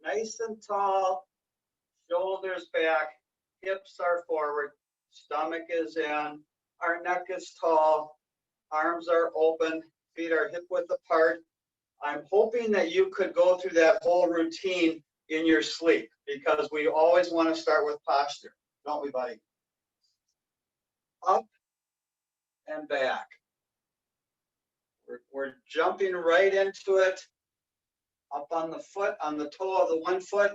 Nice and tall, shoulders back, hips are forward, stomach is in, our neck is tall, arms are open, feet are hip width apart. I'm hoping that you could go through that whole routine in your sleep, because we always want to start with posture, don't we, buddy? Up and back. We're jumping right into it. Up on the foot, on the toe of the one foot,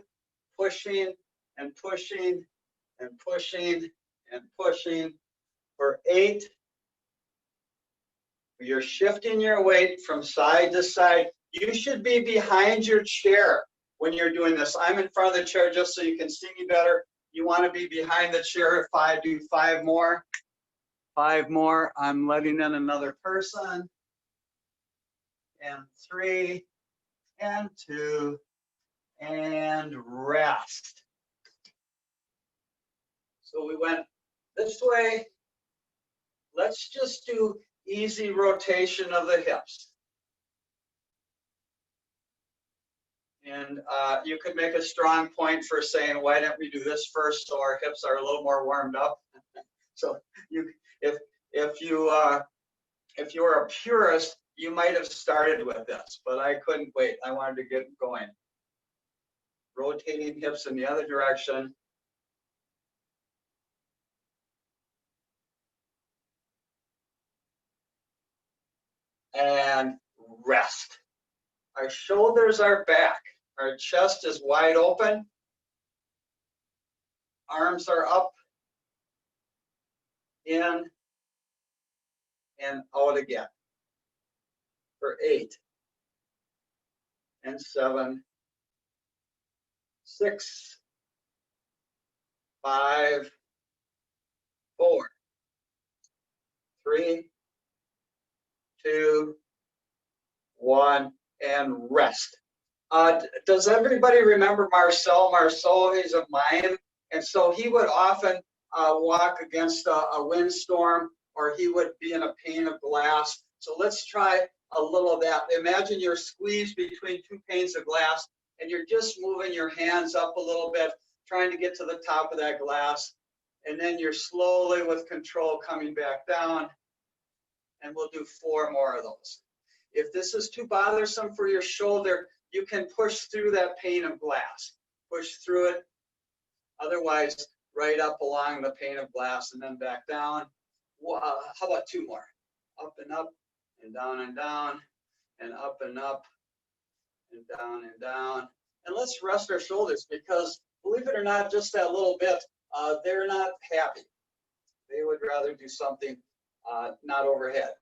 pushing and pushing and pushing and pushing for 8. You're shifting your weight from side to side. You should be behind your chair when you're doing this. I'm in front of the chair just so you can see me better. You want to be behind the chair. If I do 5 more, 5 more, I'm letting in another person. And 3, and 2, and rest. So we went this way. Let's just do easy rotation of the hips. And you could make a strong point for saying, why don't we do this first so our hips are a little more warmed up? So if you are a purist, you might have started with this, but I couldn't wait. I wanted to get going. Rotating hips in the other direction. And rest. Our shoulders are back. Our chest is wide open. Arms are up, in, and out again. For 8, and 7, 6, 5, 4, 3, 2, 1, and rest. Does everybody remember Marcel? Marceau is a mime, and so he would often walk against a windstorm, or he would be in a pane of glass. So let's try a little of that. Imagine you're squeezed between 2 panes of glass, and you're just moving your hands up a little bit, trying to get to the top of that glass. And then you're slowly, with control, coming back down. And we'll do 4 more of those. If this is too bothersome for your shoulder, you can push through that pane of glass. Push through it. Otherwise, right up along the pane of glass and then back down. How about 2 more? Up and up, and down and down, and up and up, and down and down. And let's rest our shoulders, because believe it or not, just that little bit, they're not happy. They would rather do something not overhead.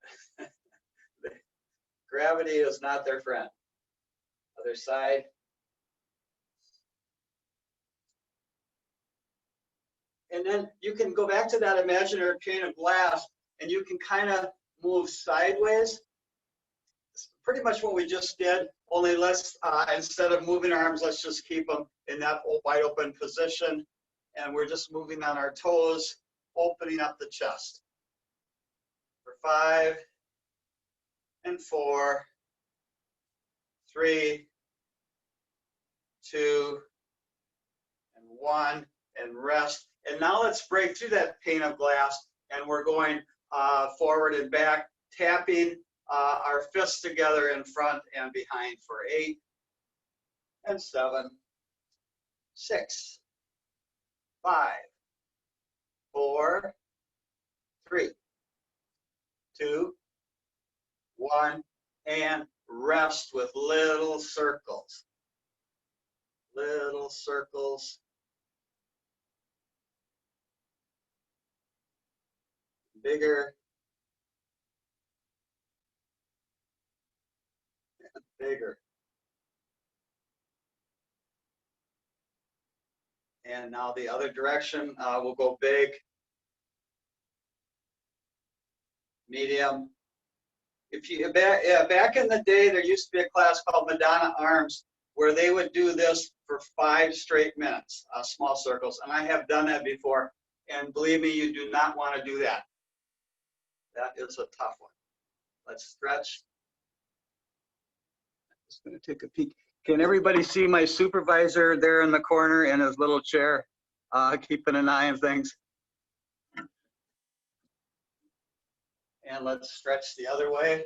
Gravity is not their friend. Other side. And then you can go back to that imaginary pane of glass, and you can kind of move sideways. It's pretty much what we just did, only let's, instead of moving our arms, let's just keep them in that wide open position. And we're just moving on our toes, opening up the chest. For 5, and 4, 3, 2, and 1, and rest. And now let's break through that pane of glass, and we're going forward and back, tapping our fists together in front and behind for 8, and 7, 6, 5, 4, 3, 2, 1, and rest with little circles. Little circles. Bigger. And bigger. And now the other direction, we'll go big, medium. If you back in the day, there used to be a class called Madonna Arms, where they would do this for 5 straight minutes, small circles. And I have done that before. And believe me, you do not want to do that. That is a tough one. Let's stretch. Just gonna take a peek. Can everybody see my supervisor there in the corner in his little chair, keeping an eye on things? And let's stretch the other way.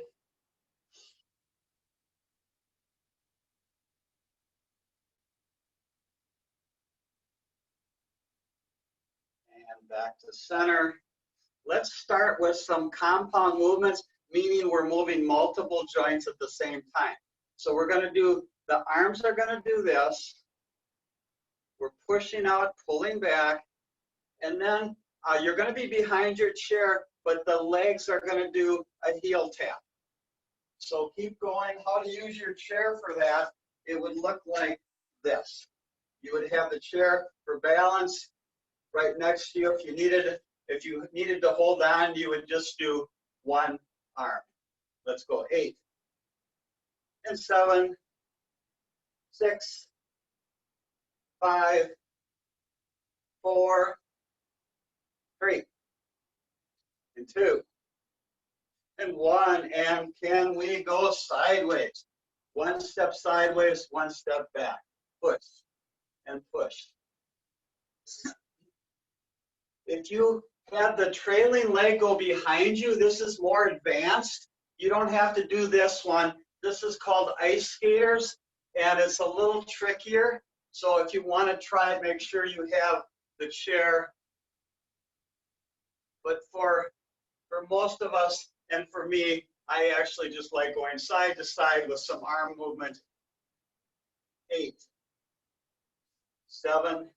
And back to center. Let's start with some compound movements, meaning we're moving multiple joints at the same time. So we're going to do, the arms are going to do this. We're pushing out, pulling back, and then you're going to be behind your chair, but the legs are going to do a heel tap. So keep going. How to use your chair for that, it would look like this. You would have the chair for balance right next to you. If you needed to hold on, you would just do one arm. Let's go 8 and 7, 6, 5, 4, 3, and 2, and 1. And can we go sideways? One step sideways, one step back. Push and push. If you have the trailing leg go behind you, this is more advanced. You don't have to do this one. This is called ice skaters, and it's a little trickier. So if you want to try it, make sure you have the chair. But for most of us, and for me, I actually just like going side to side with some arm movement. 8, 7,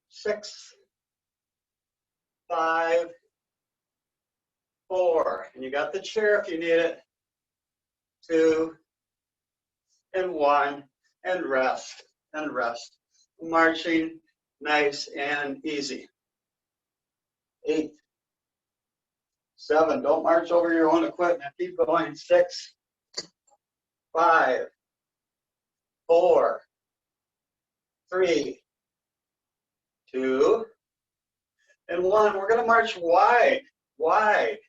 6, 5, 4, and you got the chair if you need it. 2, and 1, and rest, and rest. Marching nice and easy. 8, 7, don't march over your own equipment. Keep going. 6, 5, 4, 3, 2, and 1. We're going to march wide, wide.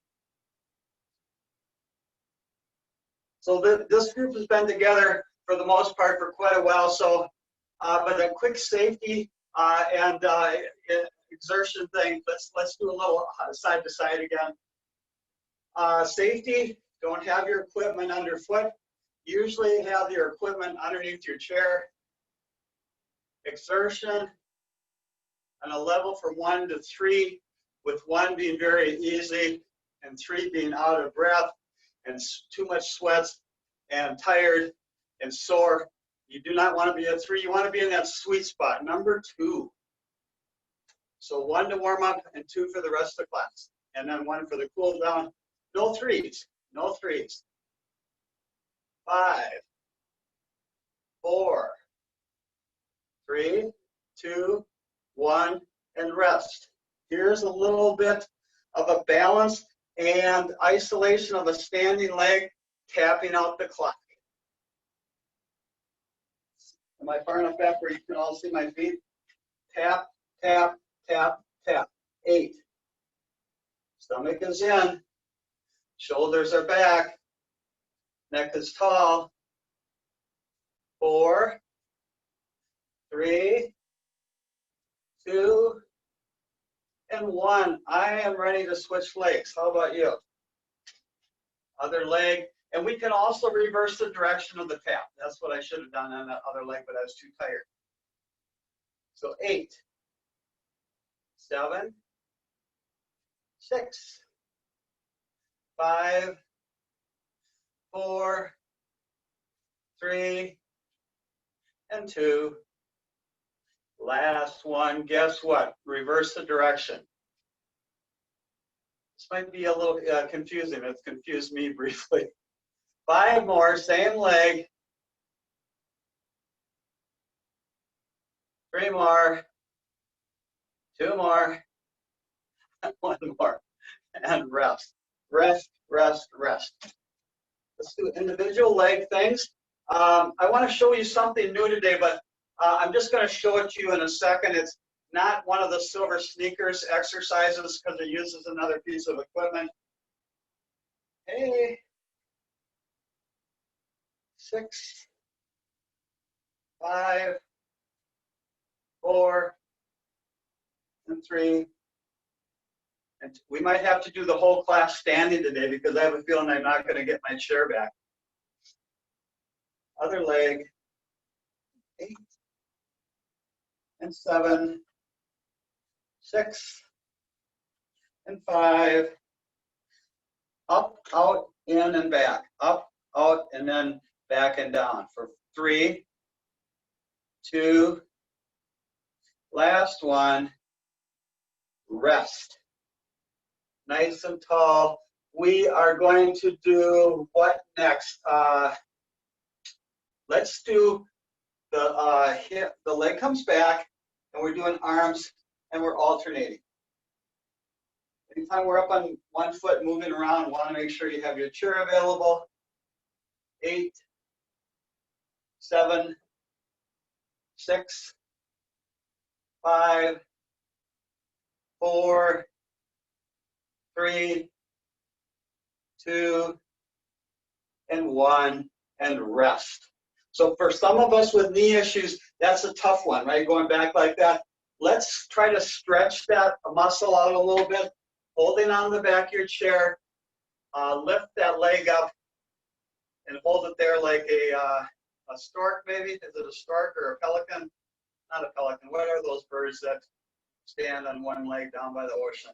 So this group has been together for the most part for quite a while. So, but a quick safety and exertion thing. Let's do a little side to side again. Safety. Don't have your equipment underfoot. Usually have your equipment underneath your chair. Exertion. On a level from 1 to 3, with 1 being very easy and 3 being out of breath and too much sweats and tired and sore. You do not want to be at 3. You want to be in that sweet spot, number 2. So 1 to warm up and 2 for the rest of the class. And then 1 for the cool down. No 3s, no 3s. 5, 4, 3, 2, 1, and rest. Here's a little bit of a balance and isolation of a standing leg, tapping out the clock. Am I far enough back where you can all see my feet? Tap, tap, tap, tap. 8. Stomach is in. Shoulders are back. Neck is tall. 4, 3, 2, and 1. I am ready to switch legs. How about you? Other leg. And we can also reverse the direction of the tap. That's what I should have done on that other leg, but I was too tired. So 8, 7, 6, 5, 4, 3, and 2. Last one. Guess what? Reverse the direction. This might be a little confusing. It's confused me briefly. 5 more, same leg. 3 more. 2 more. 1 more. And rest. Rest, rest, rest. Let's do individual leg things. I want to show you something new today, but I'm just going to show it to you in a second. It's not one of the SilverSneakers exercises because it uses another piece of equipment. Hey. 6, 5, 4, and 3. And we might have to do the whole class standing today because I have a feeling I'm not going to get my chair back. Other leg, 8 and 7, 6 and 5, up, out, in, and back, up, out, and then back and down for 3, 2, last one, rest. Nice and tall. We are going to do what next? Let's do the hip. The leg comes back, and we're doing arms, and we're alternating. Anytime we're up on one foot moving around, want to make sure you have your chair available. 8, 7, 6, 5, 4, 3, 2, and 1, and rest. So for some of us with knee issues, that's a tough one, right? Going back like that. Let's try to stretch that muscle out a little bit, holding on the back of your chair. Lift that leg up and hold it there like a stork, maybe. Is it a stork or a pelican? Not a pelican. What are those birds that stand on one leg down by the ocean?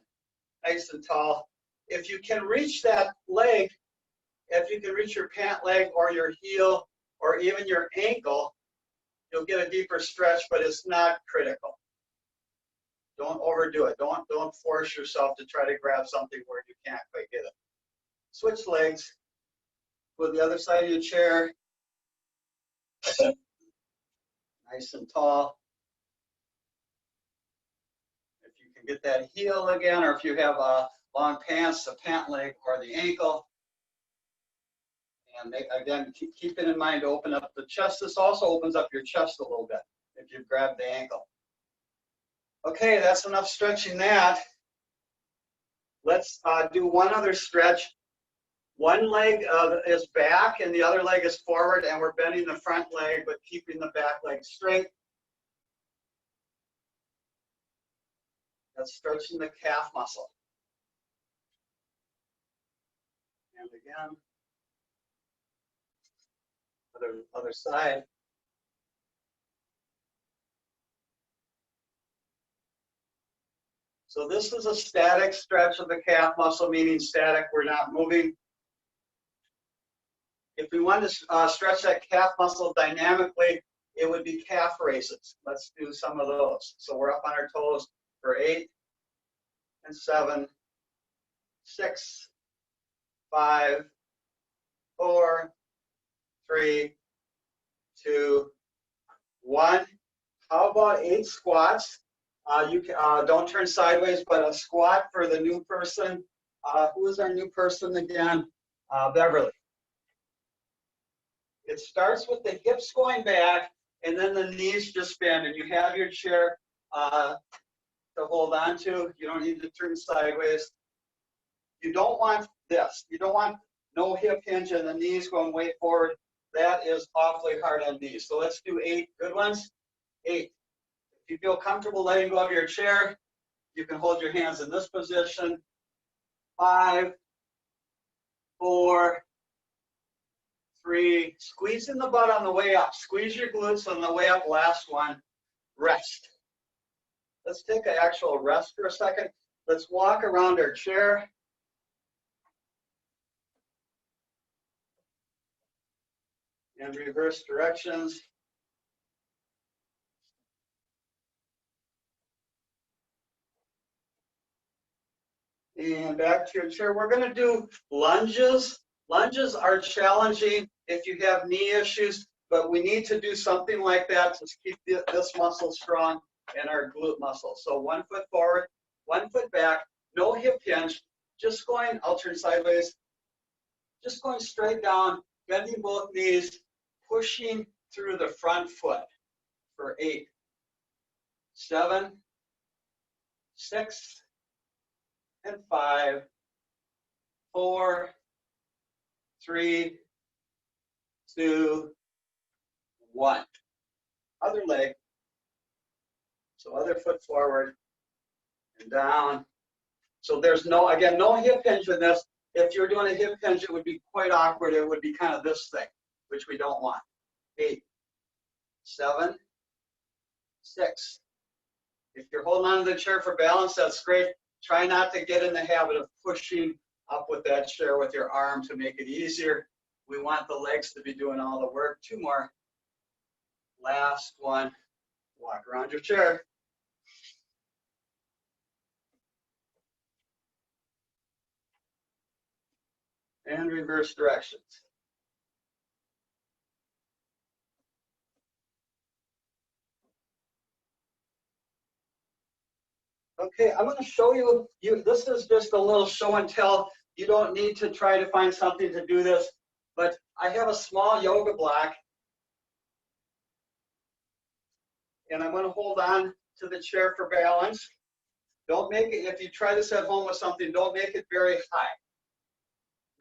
Nice and tall. If you can reach that leg, if you can reach your pant leg or your heel or even your ankle, you'll get a deeper stretch, but it's not critical. Don't overdo it. Don't force yourself to try to grab something where you can't quite get it. Switch legs. Go to the other side of your chair. Nice and tall. If you can get that heel again, or if you have long pants, the pant leg or the ankle. And again, keep it in mind to open up the chest. This also opens up your chest a little bit if you've grabbed the ankle. Okay, that's enough stretching that. Let's do one other stretch. One leg is back and the other leg is forward, and we're bending the front leg but keeping the back leg straight. That's stretching the calf muscle. And again, other side. So this is a static stretch of the calf muscle, meaning static, we're not moving. If we want to stretch that calf muscle dynamically, it would be calf raises. Let's do some of those. So we're up on our toes for 8 and 7, 6, 5, 4, 3, 2, 1. How about 8 squats? You can, don't turn sideways, but a squat for the new person. Who is our new person again? Beverly. It starts with the hips going back, and then the knees just bend, and you have your chair to hold on to. You don't need to turn sideways. You don't want this. You don't want no hip hinge and the knees going way forward. That is awfully hard on knees. So let's do 8 good ones. 8. If you feel comfortable letting go of your chair, you can hold your hands in this position. 5, 4, 3, squeeze in the butt on the way up. Squeeze your glutes on the way up. Last one, rest. Let's take an actual rest for a second. Let's walk around our chair. And reverse directions. And back to your chair. We're going to do lunges. Lunges are challenging if you have knee issues, but we need to do something like that to keep this muscle strong and our glute muscle. So 1 foot forward, 1 foot back, no hip hinge, just going, I'll turn sideways, just going straight down, bending both knees, pushing through the front foot for 8, 7, 6, and 5, 4, 3, 2, 1. Other leg. So other foot forward and down. So there's no, again, no hip hinge in this. If you're doing a hip hinge, it would be quite awkward. It would be kind of this thing, which we don't want. 8, 7, 6. If you're holding on to the chair for balance, that's great. Try not to get in the habit of pushing up with that chair with your arm to make it easier. We want the legs to be doing all the work. 2 more. Last one. Walk around your chair. And reverse directions. Okay, I'm going to show you, this is just a little show and tell. You don't need to try to find something to do this, but I have a small yoga block, and I'm going to hold on to the chair for balance. Don't make it, if you try this at home with something, don't make it very high.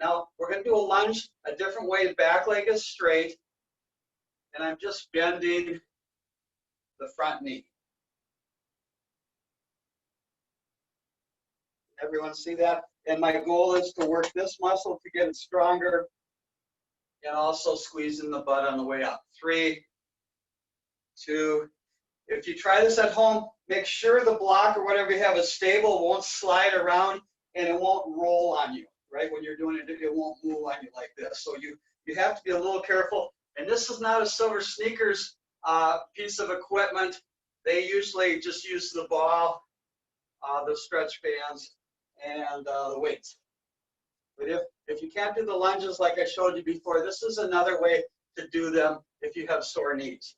Now, we're going to do a lunge a different way. Back leg is straight, and I'm just bending the front knee. Everyone see that? And my goal is to work this muscle to get it stronger and also squeezing the butt on the way up. 3, 2. If you try this at home, make sure the block or whatever you have is stable, it won't slide around, and it won't roll on you, right? When you're doing it, it won't move on you like this. So you have to be a little careful. And this is not a SilverSneakers piece of equipment. They usually just use the ball, the stretch bands, and the weights. But if you can't do the lunges like I showed you before, this is another way to do them if you have sore knees.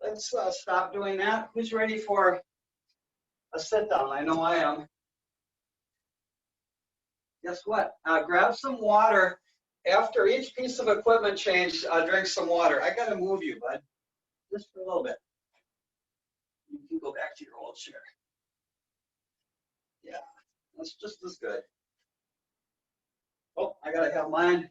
Let's stop doing that. Who's ready for a sit down? I know I am. Guess what? Grab some water. After each piece of equipment change, drink some water. I got to move you, bud, just for a little bit. You can go back to your old chair. Yeah, that's just as good. Oh, I gotta have mine.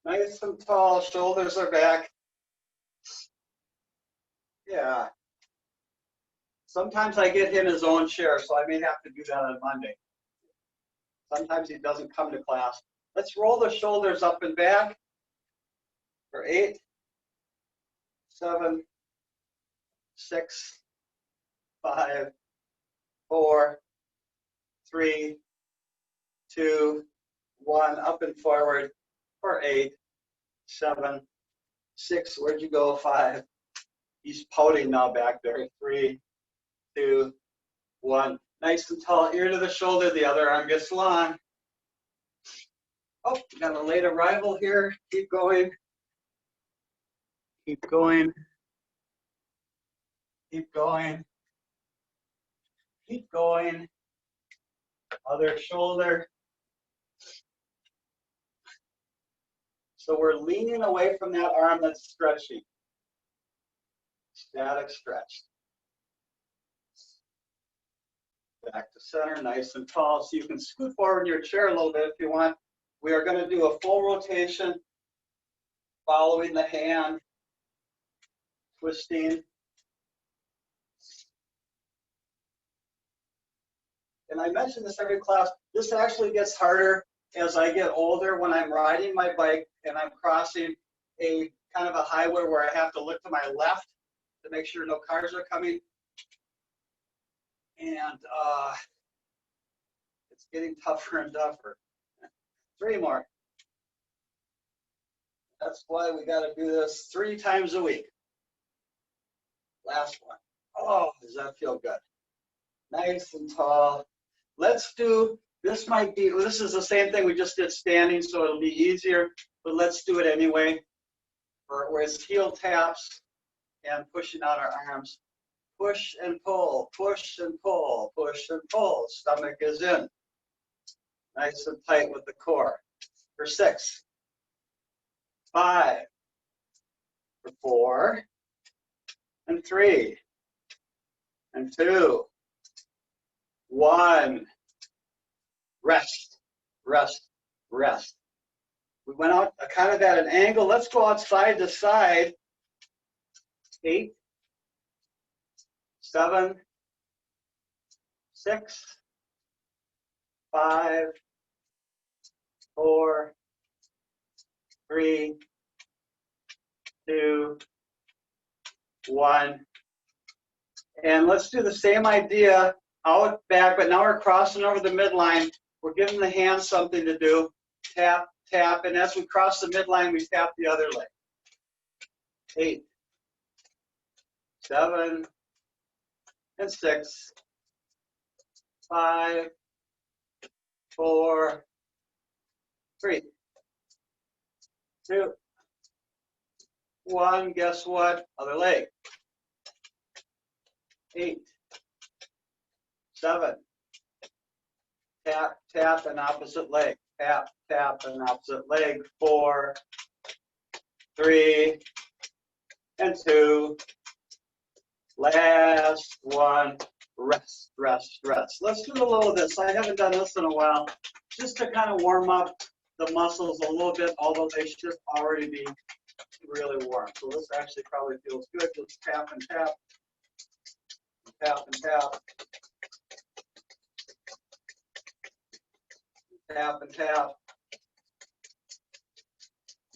Nice and tall, shoulders are back. Yeah. Sometimes I get him his own chair, so I may have to do that on Monday. Sometimes he doesn't come to class. Let's roll the shoulders up and back for 8, 7, 6, 5, 4, 3, 2, 1. Up and forward for 8, 7, 6. Where'd you go? 5. He's pouting now back there. 3, 2, 1. Nice and tall, ear to the shoulder. The other arm gets long. Oh, got a late arrival here. Keep going. Keep going. Keep going. Keep going. Other shoulder. So we're leaning away from that arm that's stretching. Static stretch. Back to center, nice and tall. So you can scoot forward in your chair a little bit if you want. We are going to do a full rotation, following the hand, twisting. And I mention this every class. This actually gets harder as I get older when I'm riding my bike and I'm crossing a kind of a highway where I have to look to my left to make sure no cars are coming. And it's getting tougher and tougher. 3 more. That's why we got to do this 3 times a week. Last one. Oh, does that feel good? Nice and tall. Let's do, this is the same thing we just did standing, so it'll be easier, but let's do it anyway. Where it's heel taps and pushing out our arms. Push and pull, push and pull, push and pull. Stomach is in. Nice and tight with the core. For 6, 5, for 4, and 3 and 2, 1. Rest, rest, rest. We went out kind of at an angle. Let's go out side to side. 8, 7, 6, 5, 4, 3, 2, 1. And let's do the same idea out back, but now we're crossing over the midline. We're giving the hands something to do. Tap, tap, and as we cross the midline, we tap the other leg. 8, 7, and 6, 5, 4, 3, 2, 1. Guess what? Other leg. 8, 7. Tap, tap, and opposite leg. Tap, tap, and opposite leg. 4, 3, and 2. Last one. Rest, rest, rest. Let's do a little of this. I haven't done this in a while, just to kind of warm up the muscles a little bit, although they should already be really warm. So this actually probably feels good. Just tap and tap, tap and tap, tap and tap.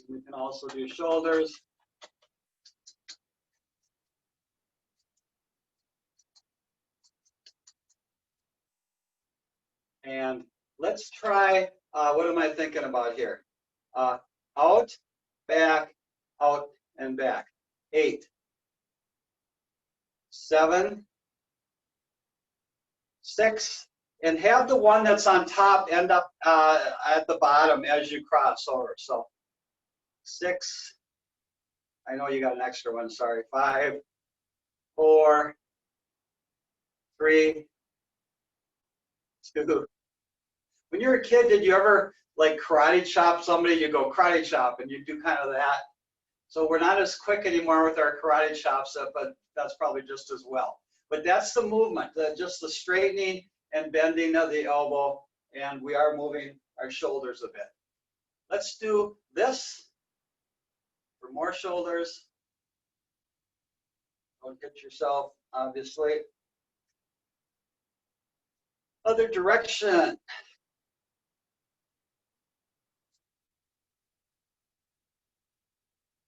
We can also do shoulders. And let's try, what am I thinking about here? Out, back, out, and back. 8, 7, 6, and have the one that's on top end up at the bottom as you cross over. So 6, I know you got an extra one, sorry. 5, 4, 3, 2. When you were a kid, did you ever like karate chop somebody? You go karate chop and you do kind of that. So we're not as quick anymore with our karate chops, but that's probably just as well. But that's the movement, just the straightening and bending of the elbow, and we are moving our shoulders a bit. Let's do this for more shoulders. Don't hit yourself, obviously. Other direction.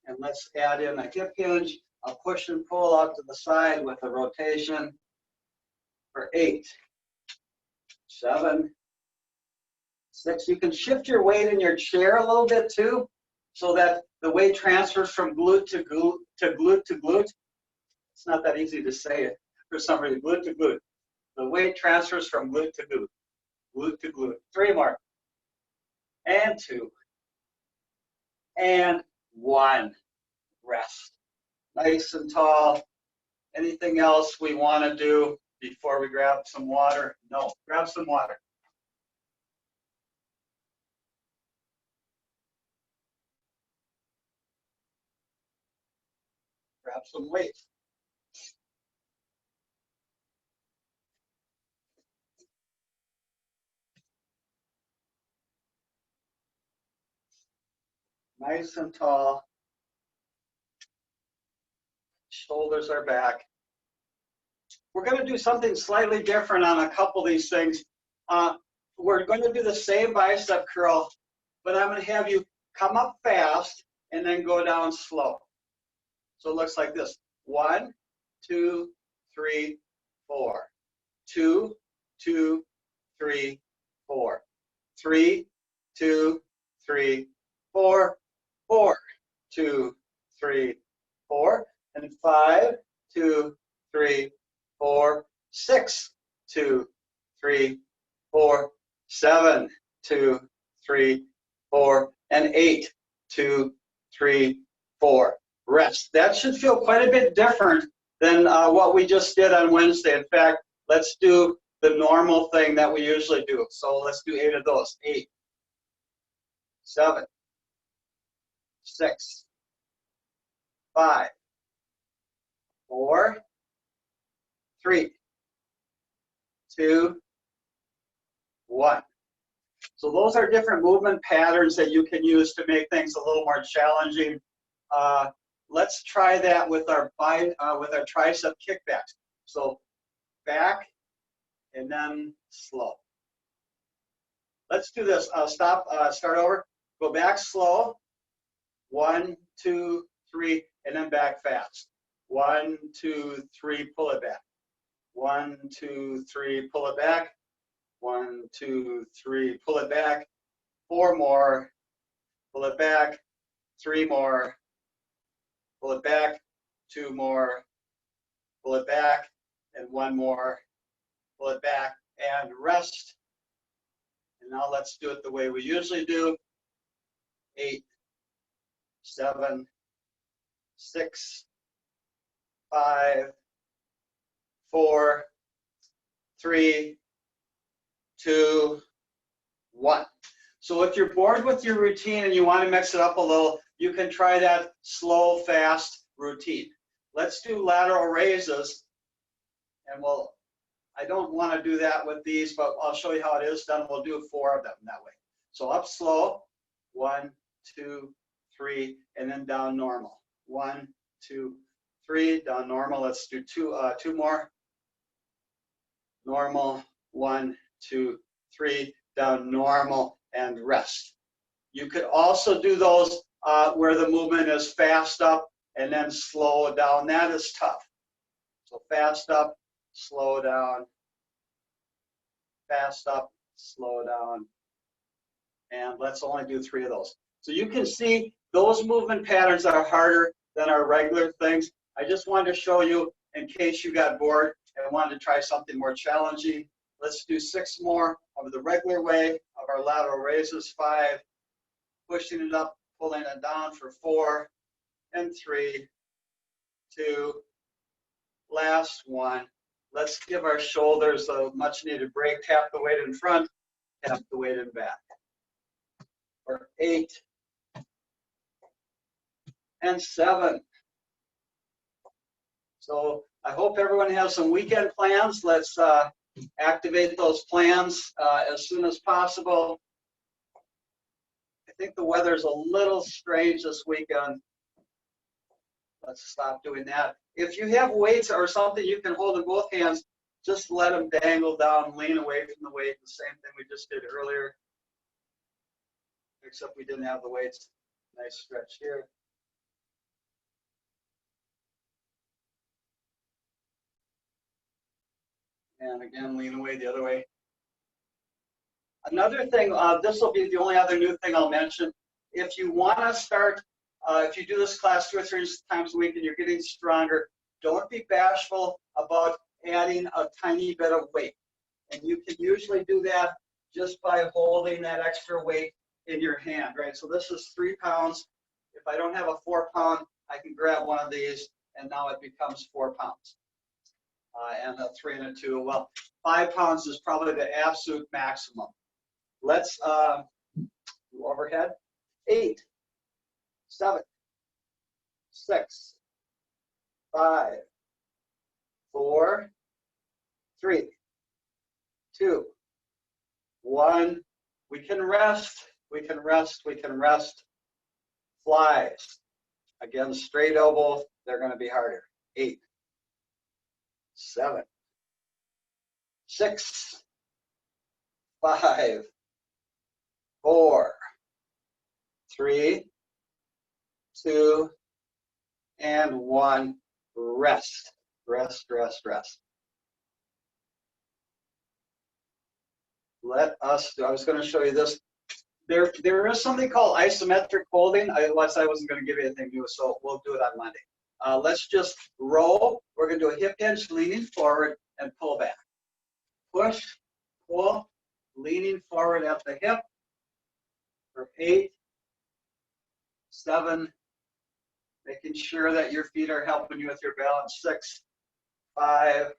And let's add in a hip hinge, a push and pull out to the side with a rotation for 8, 7, 6. You can shift your weight in your chair a little bit too, so that the weight transfers from glute to glute to glute to glute. It's not that easy to say it for some reason. Glute to glute. The weight transfers from glute to glute, glute to glute. 3 more. And 2. And 1. Rest. Nice and tall. Anything else we want to do before we grab some water? No. Grab some water. Grab some weight. Nice and tall. Shoulders are back. We're going to do something slightly different on a couple of these things. We're going to do the same bicep curl, but I'm going to have you come up fast and then go down slow. So it looks like this. 1, 2, 3, 4. 2, 2, 3, 4. 3, 2, 3, 4. 4, 2, 3, 4. And 5, 2, 3, 4. 6, 2, 3, 4. 7, 2, 3, 4. And 8, 2, 3, 4. Rest. That should feel quite a bit different than what we just did on Wednesday. In fact, let's do the normal thing that we usually do. So let's do 8 of those. 8, 7, 6, 5, 4, 3, 2, 1. So those are different movement patterns that you can use to make things a little more challenging. Let's try that with our tricep kickbacks. So back and then slow. Let's do this. Stop. Start over. Go back slow. 1, 2, 3, and then back fast. 1, 2, 3. Pull it back. 1, 2, 3. Pull it back. 1, 2, 3. Pull it back. 4 more. Pull it back. 3 more. Pull it back. 2 more. Pull it back. And 1 more. Pull it back and rest. And now let's do it the way we usually do. 8, 7, 6, 5, 4, 3, 2, 1. So if you're bored with your routine and you want to mix it up a little, you can try that slow, fast routine. Let's do lateral raises. And I don't want to do that with these, but I'll show you how it is done. We'll do 4 of them that way. So up slow, 1, 2, 3, and then down normal. 1, 2, 3, down normal. Let's do two more. Normal, 1, 2, 3, down normal, and rest. You could also do those where the movement is fast up and then slow down. That is tough. So fast up, slow down, fast up, slow down, and let's only do 3 of those. So you can see those movement patterns are harder than our regular things. I just wanted to show you in case you got bored and wanted to try something more challenging. Let's do 6 more of the regular way of our lateral raises. 5, pushing it up, pulling it down for 4, and 3, 2, last 1. Let's give our shoulders a much needed break. Tap the weight in front, tap the weight in back. For 8 and 7. So I hope everyone has some weekend plans. Let's activate those plans as soon as possible. I think the weather's a little strange this weekend. Let's stop doing that. If you have weights or something you can hold in both hands, just let them dangle down, lean away from the weight. The same thing we just did earlier, except we didn't have the weights. Nice stretch here. And again, lean away the other way. Another thing, this will be the only other new thing I'll mention. If you want to start, if you do this class 2 or 3 times a week and you're getting stronger, don't be bashful about adding a tiny bit of weight. And you can usually do that just by holding that extra weight in your hand, right? So this is 3 pounds. If I don't have a 4-pound, I can grab one of these, and now it becomes 4 pounds. And a 3 and a 2. Well, 5 pounds is probably the absolute maximum. Let's do overhead. 8, 7, 6, 5, 4, 3, 2, 1. We can rest. We can rest. We can rest. Flies. Again, straight elbow. They're going to be harder. 8, 7, 6, 5, 4, 3, 2, and 1. Rest. Rest, rest, rest. Let us do, I was going to show you this. There is something called isometric holding. Otherwise, I wasn't going to give you anything new, so we'll do it on Monday. Let's just roll. We're going to do a hip hinge, leaning forward, and pull back. Push, pull, leaning forward at the hip for 8, 7, making sure that your feet are helping you with your balance. 6, 5,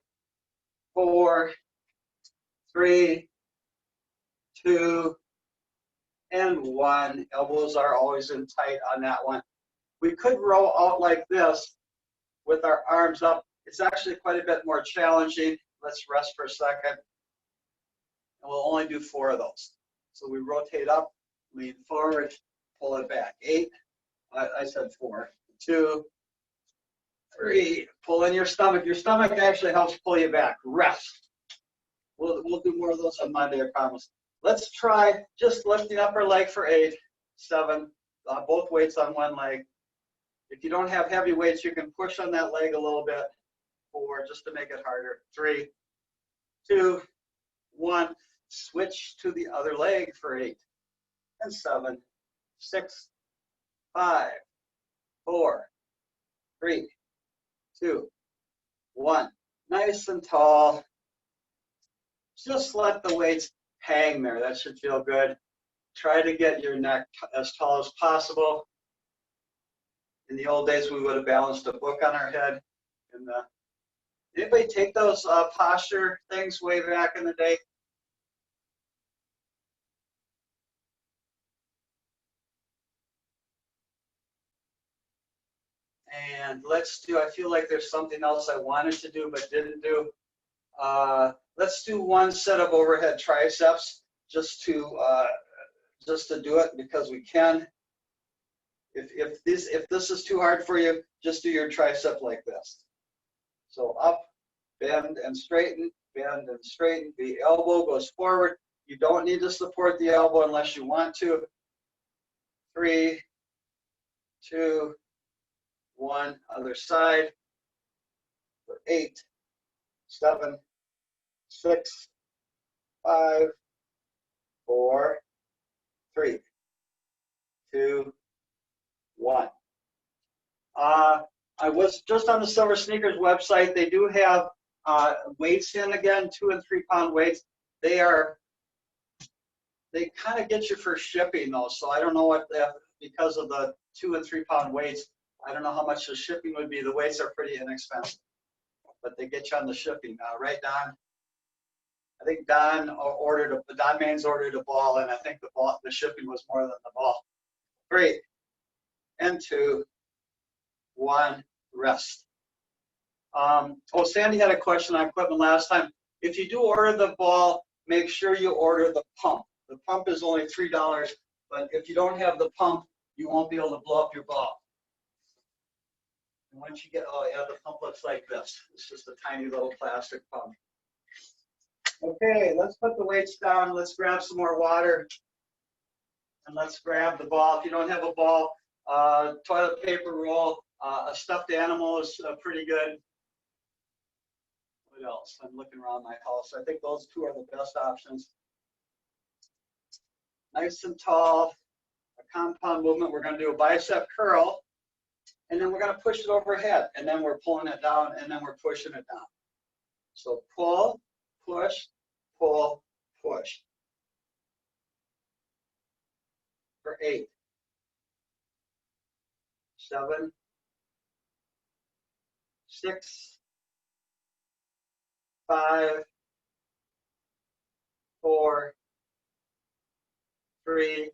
4, 3, 2, and 1. Elbows are always in tight on that one. We could roll out like this, with our arms up. It's actually quite a bit more challenging. Let's rest for a second. And we'll only do 4 of those. So we rotate up, lean forward, pull it back. 8, I said 4. 2, 3, pull in your stomach. Your stomach actually helps pull you back. Rest. We'll do more of those on Monday, I promise. Let's try just lifting up our leg for 8, 7, both weights on one leg. If you don't have heavy weights, you can push on that leg a little bit. 4, just to make it harder. 3, 2, 1. Switch to the other leg for 8, and 7, 6, 5, 4, 3, 2, 1. Nice and tall. Just let the weights hang there. That should feel good. Try to get your neck as tall as possible. In the old days, we would have balanced a book on our head. And anybody take those posture things way back in the day? And let's do, I feel like there's something else I wanted to do but didn't do. Let's do 1 set of overhead triceps just to do it because we can. If this is too hard for you, just do your tricep like this. So up, bend and straighten, bend and straighten. The elbow goes forward. You don't need to support the elbow unless you want to. 3, 2, 1, other side. For 8, 7, 6, 5, 4, 3, 2, 1. I was just on the SilverSneakers website. They do have weights in again, 2 and 3 pound weights. They kind of get you for shipping though. So I don't know what because of the 2 and 3 pound weights. I don't know how much the shipping would be. The weights are pretty inexpensive, but they get you on the shipping. Right, Don? I think Don Maines ordered a ball, and I think the shipping was more than the ball. 3, and 2, 1, rest. Sandy had a question on equipment last time. If you do order the ball, make sure you order the pump. The pump is only $3, but if you don't have the pump, you won't be able to blow up your ball. And once you get, the pump looks like this. It's just a tiny little plastic pump. Okay, let's put the weights down. Let's grab some more water. And let's grab the ball. If you don't have a ball, toilet paper roll, a stuffed animal is pretty good. What else? I'm looking around my house. I think those 2 are the best options. Nice and tall, a compound movement. We're going to do a bicep curl, and then we're going to push it overhead, and then we're pulling it down, and then we're pushing it down. So pull, push, pull, push. For 8, 7, 6, 5, 4, 3,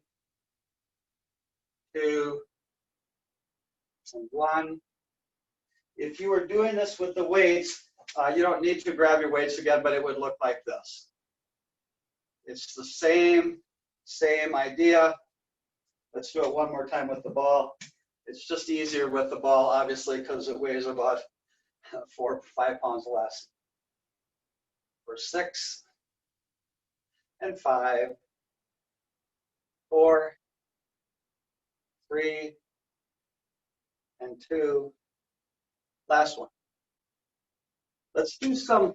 2, and 1. If you were doing this with the weights, you don't need to grab your weights again, but it would look like this. It's the same idea. Let's do it one more time with the ball. It's just easier with the ball, obviously, because it weighs about 4 or 5 pounds less. For 6, and 5, 4, 3, and 2. Last one. Let's do some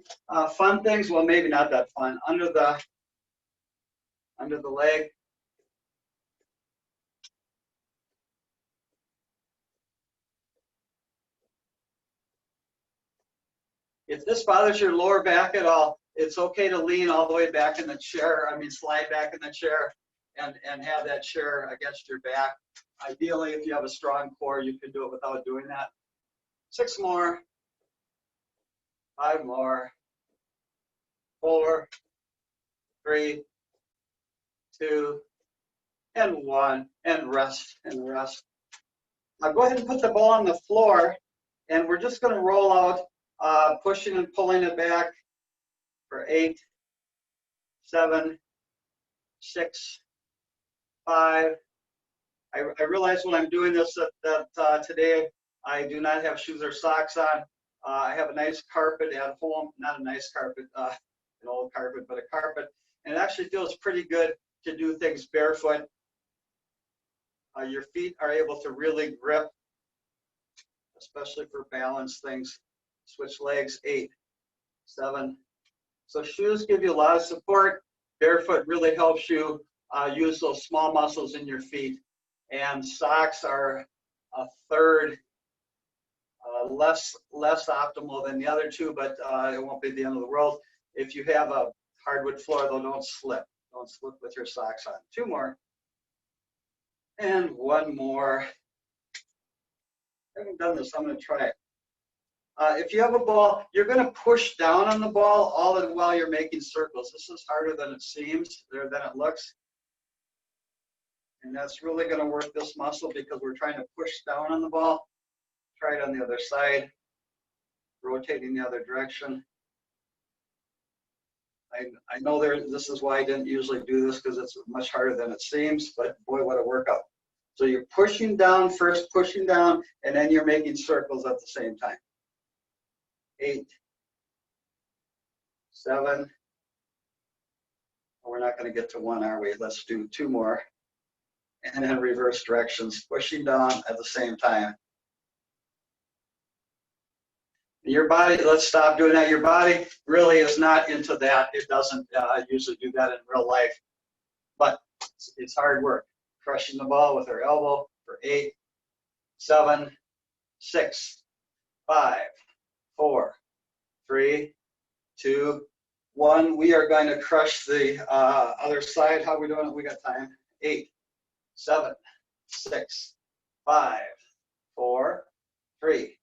fun things. Well, maybe not that fun. Under the leg. If this bothers your lower back at all, it's okay to lean all the way back in the chair. Slide back in the chair and have that chair against your back. Ideally, if you have a strong core, you can do it without doing that. 6 more. 5 more. 4, 3, 2, and 1. And rest and rest. Now go ahead and put the ball on the floor. And we're just going to roll out, pushing and pulling it back for 8, 7, 6, 5. I realize when I'm doing this that today I do not have shoes or socks on. I have a nice carpet at home, not a nice carpet, an old carpet, but a carpet. And it actually feels pretty good to do things barefoot. Your feet are able to really grip, especially for balance things. Switch legs, 8, 7. So shoes give you a lot of support. Barefoot really helps you use those small muscles in your feet. And socks are a third less optimal than the other two, but it won't be the end of the world. If you have a hardwood floor, though, don't slip. Don't slip with your socks on. 2 more. And 1 more. I haven't done this, I'm going to try it. If you have a ball, you're going to push down on the ball all the while you're making circles. This is harder than it seems, than it looks. And that's really going to work this muscle because we're trying to push down on the ball. Try it on the other side, rotating the other direction. I know this is why I didn't usually do this because it's much harder than it seems, but boy, what a workout. So you're pushing down first, pushing down, and then you're making circles at the same time. 8, 7. We're not going to get to 1, are we? Let's do 2 more. And then reverse directions, pushing down at the same time. Your body, let's stop doing that. Your body really is not into that. It doesn't usually do that in real life, but it's hard work. Crushing the ball with our elbow for 8, 7, 6, 5, 4, 3, 2, 1. We are going to crush the other side. How are we doing? We got time. 8, 7, 6, 5, 4, 3,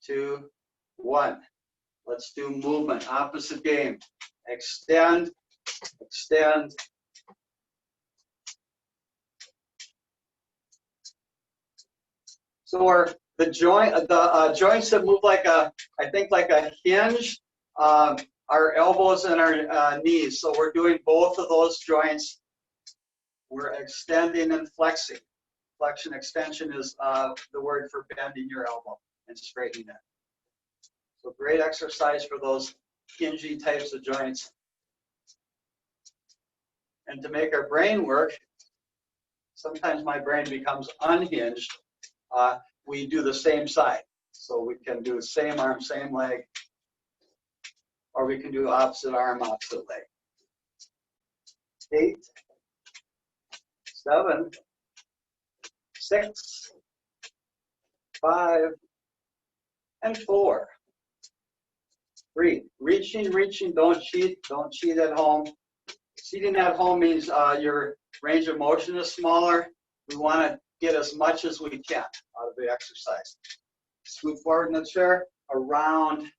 2, 1. Let's do movement. Opposite game. Extend, extend. So the joints that move like I think like a hinge, our elbows and our knees. So we're doing both of those joints. We're extending and flexing. Flexion, extension is the word for bending your elbow and straightening it. So great exercise for those hingy types of joints. And to make our brain work, sometimes my brain becomes unhinged. We do the same side. So we can do same arm, same leg, or we can do opposite arm, opposite leg. 8, 7, 6, 5, and 4. 3. Reaching, reaching, don't cheat at home. Cheating at home means your range of motion is smaller. We want to get as much as we can out of the exercise. Scoot forward in the chair, around,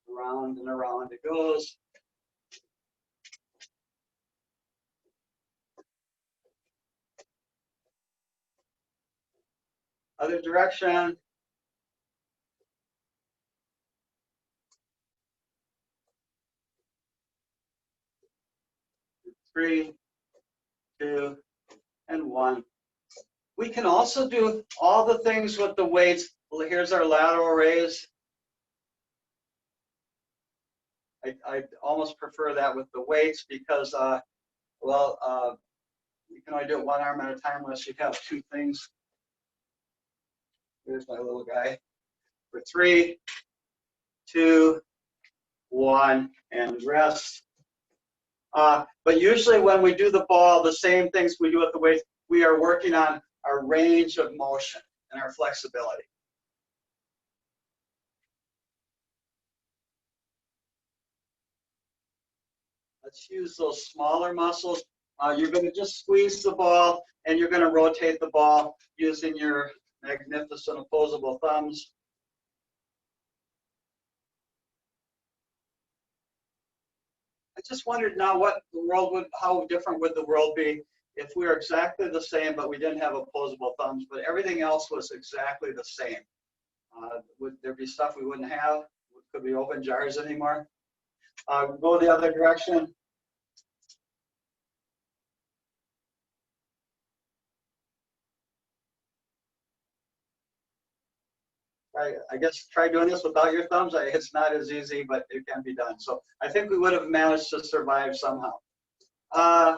around and around it goes. Other direction. Three, 2, and 1. We can also do all the things with the weights. Well, here's our lateral raise. I almost prefer that with the weights because, you can only do it 1 arm at a time unless you have 2 things. Here's my little guy. For 3, 2, 1, and rest. But usually when we do the ball, the same things we do with the weights, we are working on our range of motion and our flexibility. Let's use those smaller muscles. You're going to just squeeze the ball and you're going to rotate the ball using your magnificent opposable thumbs. I just wondered now what the world would, how different would the world be if we were exactly the same, but we didn't have opposable thumbs, but everything else was exactly the same. Would there be stuff we wouldn't have? Could we open jars anymore? Go the other direction. I guess try doing this without your thumbs. It's not as easy, but it can be done. So I think we would have managed to survive somehow. I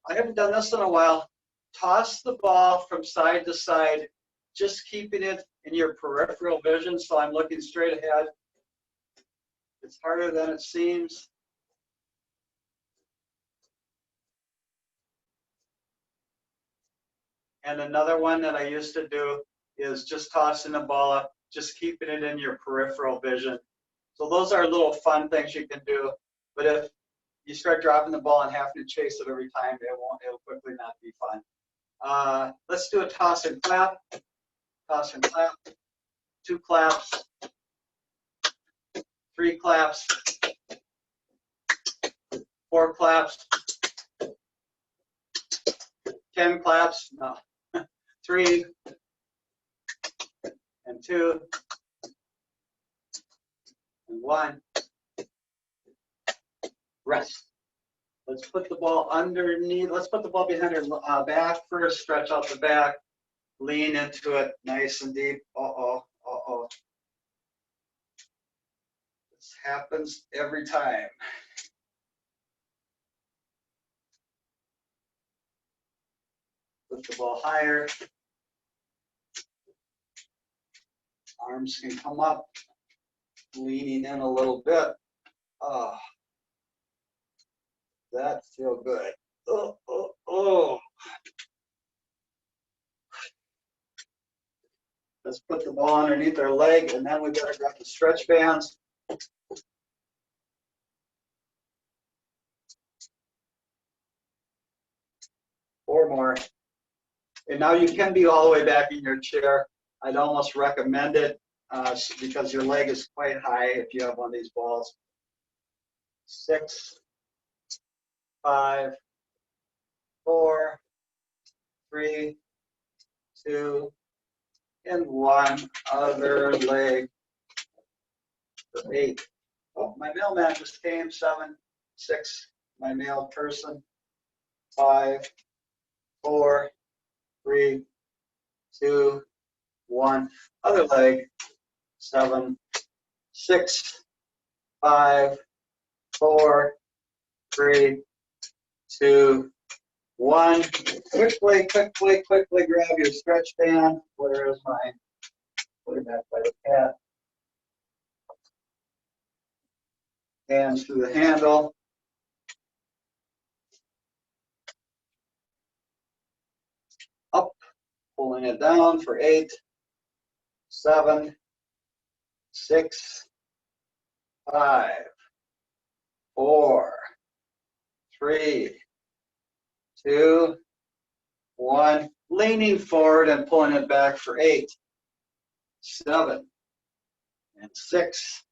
haven't done this in a while. Toss the ball from side to side, just keeping it in your peripheral vision. So I'm looking straight ahead. It's harder than it seems. And another one that I used to do is just tossing the ball up, just keeping it in your peripheral vision. So those are little fun things you can do. But if you start dropping the ball and having to chase it every time, it'll quickly not be fun. Let's do a toss and clap. Toss and clap. 2 claps. 3 claps. 4 claps. 10 claps. No. 3 and 2 and 1. Rest. Let's put the ball underneath. Let's put the ball behind our back first. Stretch out the back. Lean into it nice and deep. Uh-oh. Uh-oh. This happens every time. Put the ball higher. Arms can come up. Leaning in a little bit. Oh. That feels good. Oh, oh, oh. Let's put the ball underneath our leg, and then we gotta grab the stretch bands. 4 more. And now you can be all the way back in your chair. I'd almost recommend it because your leg is quite high if you have one of these balls. 6, 5, 4, 3, 2, and 1. Other leg. 8. Oh, my mailman just came. 7, 6. My mail person. 5, 4, 3, 2, 1. Other leg. 7, 6, 5, 4, 3, 2, 1. Quickly grab your stretch band. Where is mine? Put it back by the cat. Hands through the handle. Up, pulling it down for 8, 7, 6, 5, 4, 3, 2, 1. Leaning forward and pulling it back for 8, 7, and 6,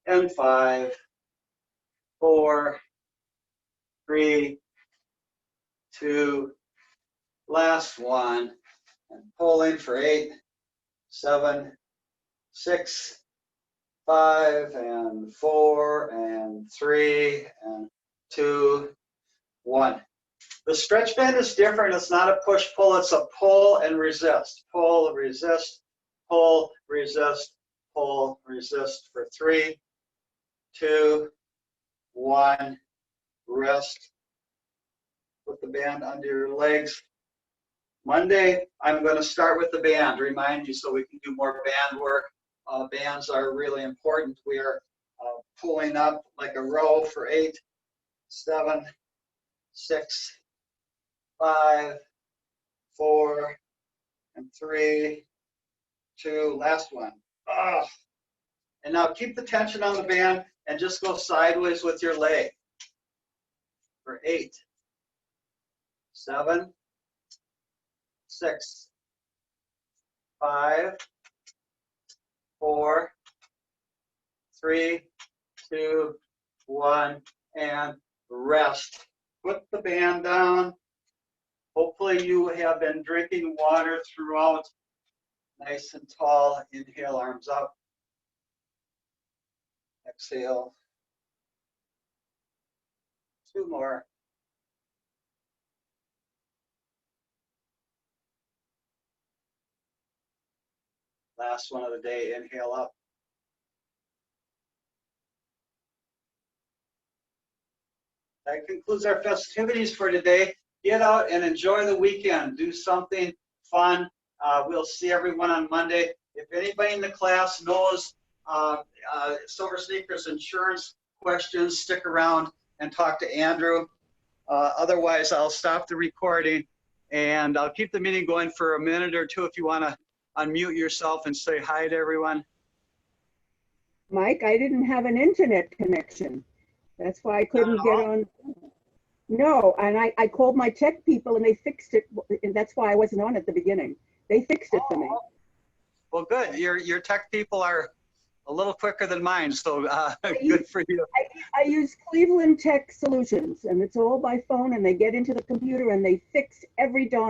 and 5, 4, 3, 2, last one, and pulling for 8, 7, 6, 5, and 4, and 3, and 2, 1. The stretch band is different. It's not a push-pull. It's a pull and resist. Pull, resist, pull, resist, pull, resist for 3, 2, 1. Rest. Put the band under your legs. Monday, I'm going to start with the band. Remind you so we can do more band work. Bands are really important. We are pulling up like a row for 8, 7, 6, 5, 4, and 3, 2, last one. Oh. And now keep the tension on the band and just go sideways with your leg for 8, 7, 6, 5, 4, 3, 2, 1, and rest. Put the band down, Hopefully you have been drinking water throughout. Nice and tall. Inhale, arms up. Exhale. 2 more. Last one of the day. Inhale up. That concludes our festivities for today. Get out and enjoy the weekend. Do something fun. We'll see everyone on Monday. If anybody in the class knows SilverSneakers insurance questions, stick around and talk to Andrew. Otherwise, I'll stop the recording and I'll keep the meeting going for a minute or two if you want to unmute yourself and say hi to everyone. Mike, I didn't have an internet connection. That's why I couldn't get on. No, and I called my tech people and they fixed it. And that's why I wasn't on at the beginning. They fixed it for me. Well, good. Your tech people are a little quicker than mine, so good for you. I use Cleveland Tech Solutions, and it's all by phone, and they get into the computer and they fix every darn